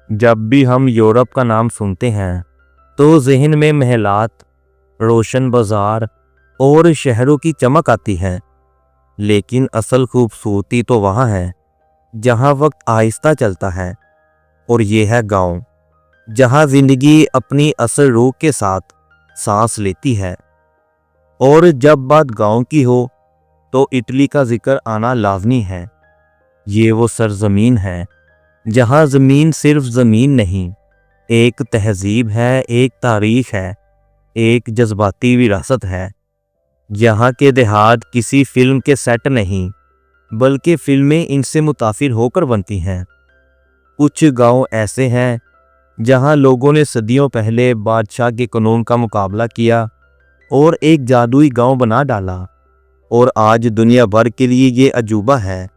जब भी हम यूरोप का नाम सुनते हैं तो ज़हन में महलात, रोशन बाजार और शहरों की चमक आती है। लेकिन असल खूबसूरती तो वहाँ है जहाँ वक्त आहिस्ता चलता है, और ये है गांव, जहाँ जिंदगी अपनी असल रूह के साथ सांस लेती है। और जब बात गांव की हो तो इटली का जिक्र आना लाजमी है। ये वो सरजमीन है जहाँ ज़मीन सिर्फ ज़मीन नहीं, एक तहजीब है, एक तारीख है, एक जज्बाती विरासत है। यहाँ के देहात किसी फिल्म के सेट नहीं, बल्कि फिल्में इनसे मुतासिर होकर बनती हैं। कुछ गांव ऐसे हैं जहाँ लोगों ने सदियों पहले बादशाह के कानून का मुकाबला किया और एक जादुई गांव बना डाला, और आज दुनिया भर के लिए ये अजूबा है।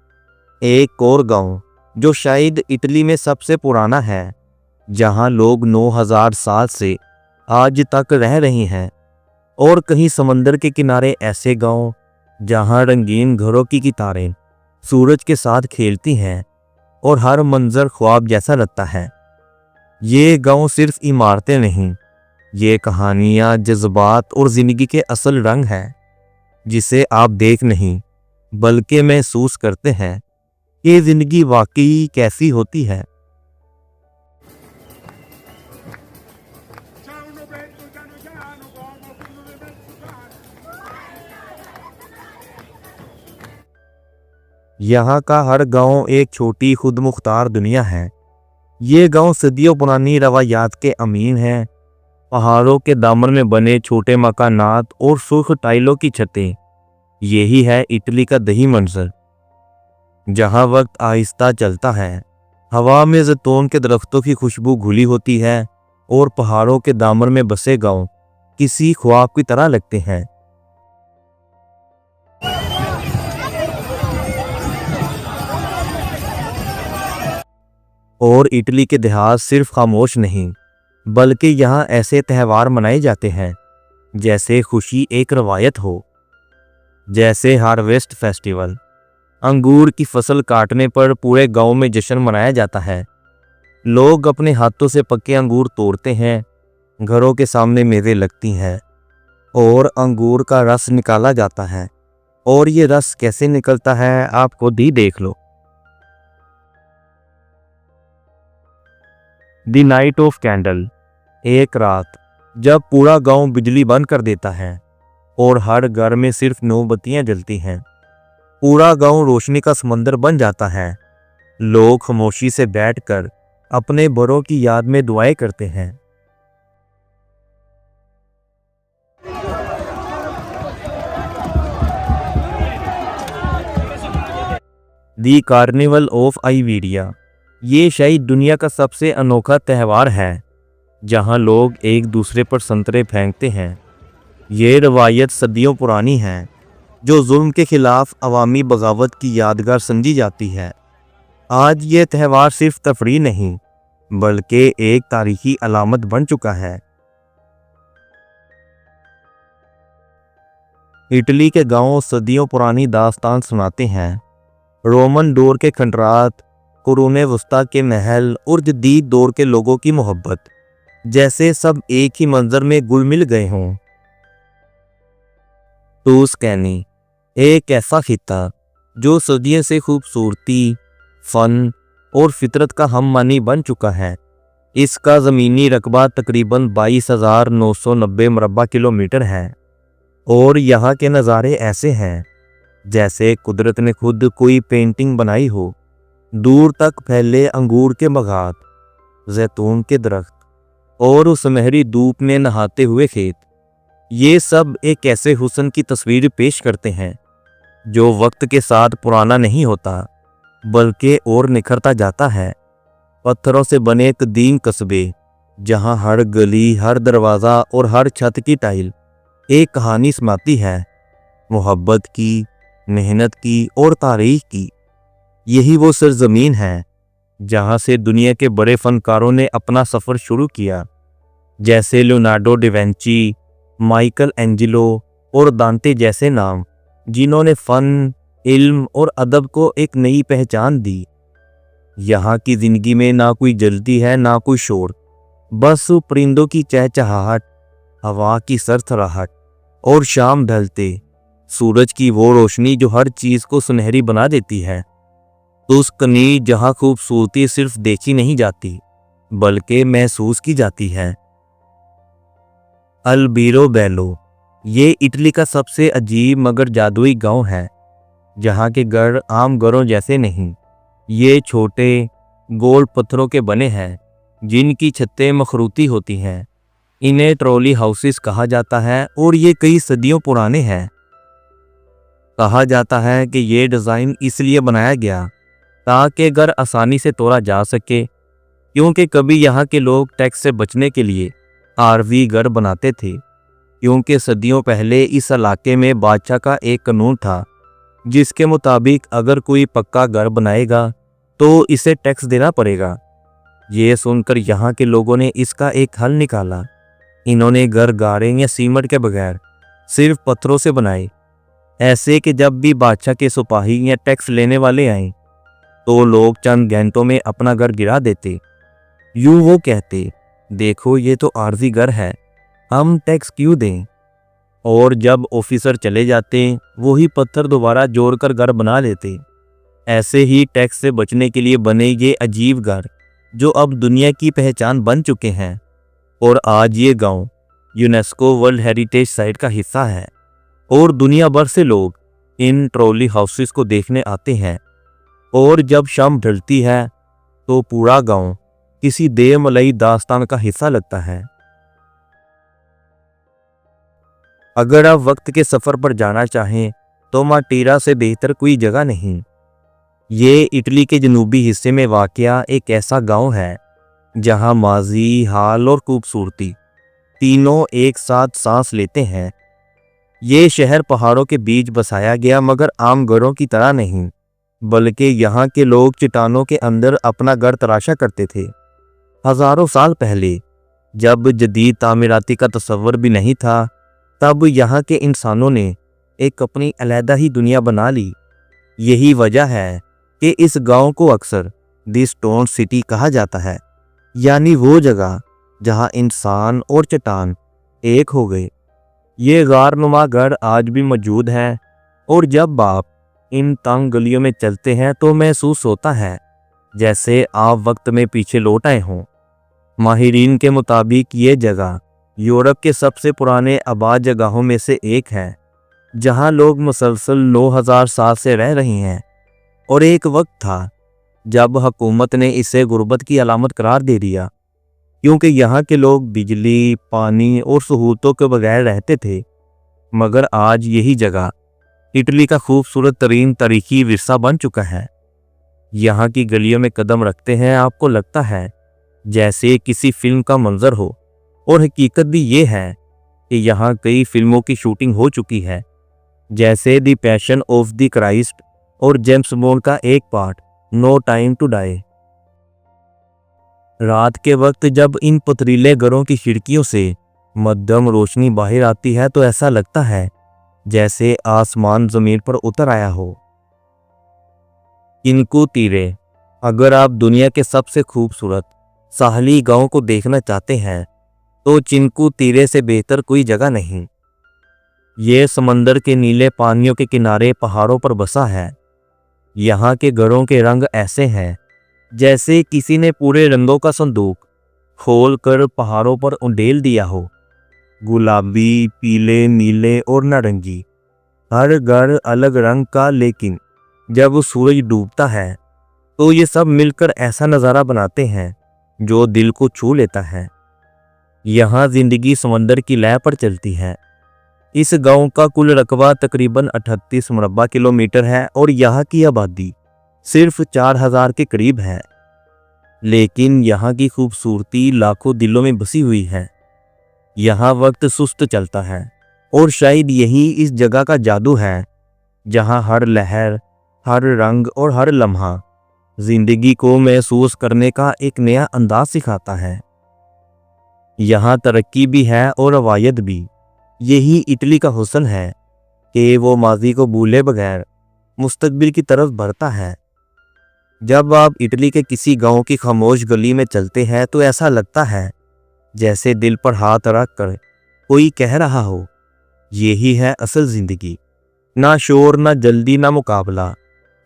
एक और गांव जो शायद इटली में सबसे पुराना है, जहां लोग 9000 साल से आज तक रह रहे हैं। और कहीं समंदर के किनारे ऐसे गांव जहां रंगीन घरों की कितारें सूरज के साथ खेलती हैं और हर मंजर ख्वाब जैसा लगता है। ये गांव सिर्फ इमारतें नहीं, ये कहानियाँ, जज्बात और ज़िंदगी के असल रंग हैं, जिसे आप देख नहीं बल्कि महसूस करते हैं कि ज़िंदगी वाकई कैसी होती है। यहाँ का हर गांव एक छोटी खुद मुख्तार दुनिया है। ये गांव सदियों पुरानी रवायात के अमीन हैं। पहाड़ों के दामन में बने छोटे मकानात और सुर्ख टाइलों की छतें, यही है इटली का दही मंजर, जहाँ वक्त आहिस्ता चलता है। हवा में जैतून के दरख्तों की खुशबू घुली होती है और पहाड़ों के दामन में बसे गांव किसी ख्वाब की तरह लगते हैं। और इटली के देहात सिर्फ खामोश नहीं, बल्कि यहाँ ऐसे त्यौहार मनाए जाते हैं जैसे खुशी एक रवायत हो। जैसे हार्वेस्ट फेस्टिवल, अंगूर की फसल काटने पर पूरे गांव में जश्न मनाया जाता है। लोग अपने हाथों से पके अंगूर तोड़ते हैं, घरों के सामने मेज़ें लगती हैं और अंगूर का रस निकाला जाता है। और ये रस कैसे निकलता है आप खुद ही देख लो। द नाइट ऑफ कैंडल, एक रात जब पूरा गांव बिजली बंद कर देता है और हर घर में सिर्फ मोमबत्तियां जलती हैं। पूरा गांव रोशनी का समंदर बन जाता है। लोग खामोशी से बैठकर अपने बड़ों की याद में दुआएं करते हैं। दी कार्निवल ऑफ आइवीरिया, ये शायद दुनिया का सबसे अनोखा त्यौहार है, जहां लोग एक दूसरे पर संतरे फेंकते हैं। ये रवायत सदियों पुरानी है, जो जुल्म के खिलाफ अवामी बगावत की यादगार समझी जाती है। आज ये त्यौहार सिर्फ तफरीह नहीं, बल्कि एक तारीखी अलामत बन चुका है। इटली के गांव सदियों पुरानी दास्तान सुनाते हैं। रोमन दौर के खंडरात, कुरूने वस्ता के महल और जदीद दौर के लोगों की मोहब्बत, जैसे सब एक ही मंजर में घुल मिल गए हों। टूस्कैनी, एक ऐसा खिता जो सदियों से खूबसूरती, फन और फितरत का हममानी बन चुका है। इसका ज़मीनी रकबा तकरीबन 22,990 मुरब्बा किलोमीटर है और यहाँ के नज़ारे ऐसे हैं जैसे कुदरत ने खुद कोई पेंटिंग बनाई हो। दूर तक फैले अंगूर के बागात, जैतून के दरख्त और उस सुनहरी धूप में नहाते हुए खेत, ये सब एक ऐसे हुस्न की तस्वीर पेश करते हैं जो वक्त के साथ पुराना नहीं होता, बल्कि और निखरता जाता है। पत्थरों से बने कदीम कस्बे, जहां हर गली, हर दरवाज़ा और हर छत की टाइल एक कहानी सुनाती है, मोहब्बत की, मेहनत की और तारीख की। यही वो सरजमीन है जहां से दुनिया के बड़े फनकारों ने अपना सफ़र शुरू किया, जैसे Leonardo da Vinci, Michael Angelo और दांते जैसे नाम, जिन्होंने फन, इल्म और अदब को एक नई पहचान दी। यहाँ की जिंदगी में ना कोई जल्दी है ना कोई शोर, बस परिंदों की चहचहाहट, हवा की सरसराहट और शाम ढलते सूरज की वो रोशनी जो हर चीज को सुनहरी बना देती है। तो उस कनी जहाँ खूबसूरती सिर्फ देखी नहीं जाती बल्कि महसूस की जाती है। अल्बीरो बेलो ये इटली का सबसे अजीब मगर जादुई गांव है। जहाँ के घर आम घरों जैसे नहीं, ये छोटे गोल पत्थरों के बने हैं जिनकी छतें मखरूती होती हैं। इन्हें ट्रॉली हाउसेस कहा जाता है और ये कई सदियों पुराने हैं। कहा जाता है कि ये डिज़ाइन इसलिए बनाया गया ताकि घर आसानी से तोड़ा जा सके, क्योंकि कभी यहाँ के लोग टैक्स से बचने के लिए आरवी घर बनाते थे। क्योंकि सदियों पहले इस इलाके में बादशाह का एक कानून था जिसके मुताबिक अगर कोई पक्का घर बनाएगा तो इसे टैक्स देना पड़ेगा। ये सुनकर यहाँ के लोगों ने इसका एक हल निकाला। इन्होंने घर गारे या सीमेंट के बगैर सिर्फ पत्थरों से बनाए, ऐसे कि जब भी बादशाह के सिपाही या टैक्स लेने वाले आए तो लोग चंद घंटों में अपना घर गिरा देते। यूं वो कहते, देखो ये तो आर्जी घर है, हम टैक्स क्यों दें। और जब ऑफिसर चले जाते वही पत्थर दोबारा जोड़कर घर बना लेते। ऐसे ही टैक्स से बचने के लिए बने ये अजीब घर जो अब दुनिया की पहचान बन चुके हैं। और आज ये गांव यूनेस्को वर्ल्ड हेरिटेज साइट का हिस्सा है और दुनिया भर से लोग इन ट्रॉली हाउसेस को देखने आते हैं। और जब शाम ढलती है तो पूरा गांव किसी देवमलई दास्तान का हिस्सा लगता है। अगर आप वक्त के सफ़र पर जाना चाहें तो माटीरा से बेहतर कोई जगह नहीं। ये इटली के जनूबी हिस्से में वाक़या एक ऐसा गांव है जहां माजी, हाल और खूबसूरती तीनों एक साथ सांस लेते हैं। ये शहर पहाड़ों के बीच बसाया गया मगर आम घरों की तरह नहीं, बल्कि यहाँ के लोग चट्टानों के अंदर अपना घर तराशा करते थे। हज़ारों साल पहले जब जदीद तामीराती का तस्वर भी नहीं था, तब यहाँ के इंसानों ने एक अपनी अलहदा ही दुनिया बना ली। यही वजह है कि इस गांव को अक्सर द स्टोन सिटी कहा जाता है, यानी वो जगह जहां इंसान और चट्टान एक हो गए। ये गारनुमा घर आज भी मौजूद है और जब आप इन तंग गलियों में चलते हैं तो महसूस होता है जैसे आप वक्त में पीछे लौट आए हों। माहिरीन के मुताबिक ये जगह यूरोप के सबसे पुराने आबाद जगहों में से एक है, जहां लोग मुसलसल 9000 साल से रह रहे हैं। और एक वक्त था जब हुकूमत ने इसे गुर्बत की अलामत करार दे दिया, क्योंकि यहाँ के लोग बिजली, पानी और सहूलतों के बगैर रहते थे। मगर आज यही जगह इटली का खूबसूरत तरीन तारीखी विरसा बन चुका है। यहाँ की गलियों में कदम रखते हैं आपको लगता है जैसे किसी फिल्म का मंजर हो। और हकीकत भी ये है कि यहाँ कई फिल्मों की शूटिंग हो चुकी है, जैसे the passion of the Christ और जेम्स बॉन्ड का एक part no time to die. रात के वक्त जब इन पथरीले घरों की खिड़कियों से मध्यम रोशनी बाहर आती है तो ऐसा लगता है जैसे आसमान जमीन पर उतर आया हो। चिंकू तीरे, अगर आप दुनिया के सबसे खूबसूरत साहली गांव को देखना चाहते हैं तो चिंकू तीरे से बेहतर कोई जगह नहीं। ये समंदर के नीले पानियों के किनारे पहाड़ों पर बसा है। यहाँ के घरों के रंग ऐसे हैं जैसे किसी ने पूरे रंगों का संदूक खोल कर पहाड़ों पर उंडेल दिया हो। गुलाबी, पीले, नीले और नारंगी, हर घर अलग रंग का, लेकिन जब सूरज डूबता है तो ये सब मिलकर ऐसा नज़ारा बनाते हैं जो दिल को छू लेता है। यहाँ जिंदगी समंदर की लय पर चलती है। इस गांव का कुल रकबा तकरीबन 38 मुरब्बा किलोमीटर है और यहाँ की आबादी सिर्फ 4000 के करीब है। लेकिन यहाँ की खूबसूरती लाखों दिलों में बसी हुई है। यहाँ वक्त सुस्त चलता है और शायद यही इस जगह का जादू है, जहाँ हर लहर, हर रंग और हर लम्हा जिंदगी को महसूस करने का एक नया अंदाज सिखाता है। यहाँ तरक्की भी है और रवायत भी। यही इटली का हुस्न है कि वो माजी को भूले बगैर मुस्तकबिल की तरफ बढ़ता है। जब आप इटली के किसी गांव की खामोश गली में चलते हैं तो ऐसा लगता है जैसे दिल पर हाथ रख कर कोई कह रहा हो, यही है असल जिंदगी। ना शोर, ना जल्दी, ना मुकाबला,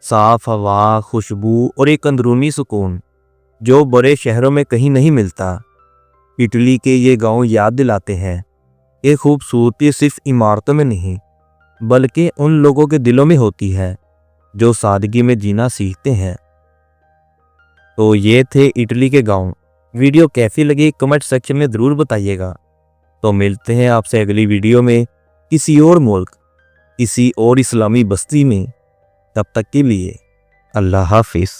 साफ हवा, खुशबू और एक अंदरूनी सुकून जो बड़े शहरों में कहीं नहीं मिलता। इटली के ये गांव याद दिलाते हैं ये खूबसूरती सिर्फ इमारतों में नहीं बल्कि उन लोगों के दिलों में होती है जो सादगी में जीना सीखते हैं। तो ये थे इटली के गांव। वीडियो कैसी लगी कमेंट सेक्शन में ज़रूर बताइएगा। तो मिलते हैं आपसे अगली वीडियो में किसी और मुल्क, किसी और इस्लामी बस्ती में। तब तक के लिए अल्लाह हाफिज़।